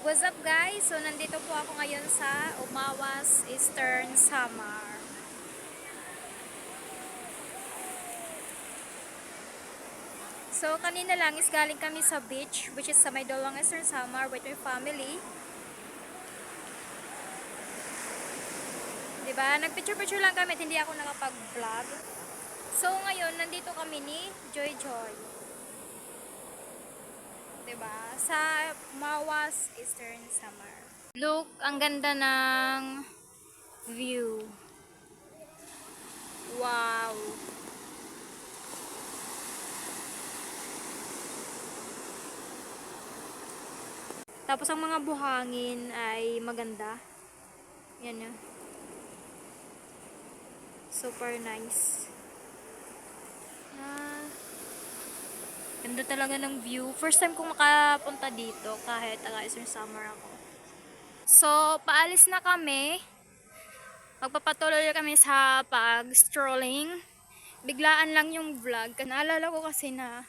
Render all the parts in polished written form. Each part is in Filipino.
What's up guys? So nandito po ako ngayon sa Umawas Eastern Samar. So kanina lang is galing kami sa beach which is sa Maydolong Eastern Samar with my family. Diba? Nagpicture-picture lang kami at hindi ako nakapag-vlog. So ngayon nandito kami ni Joy Joy. Diba? Sa Umawas Eastern Samar. Look, ang ganda ng view. Wow! Tapos ang mga buhangin ay maganda. Yan yun. Super nice. Ganda talaga ng view. First time kong makapunta dito kahit taga-Eastern Samar ako. So, paalis na kami. Magpapatuloy kami sa pag-strolling. Biglaan lang yung vlog. Naalala ko kasi na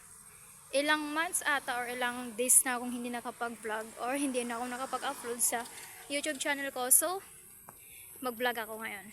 ilang months ata or ilang days na akong hindi nakapag-vlog or hindi na ako nakapag-upload sa YouTube channel ko. So, mag-vlog ako ngayon.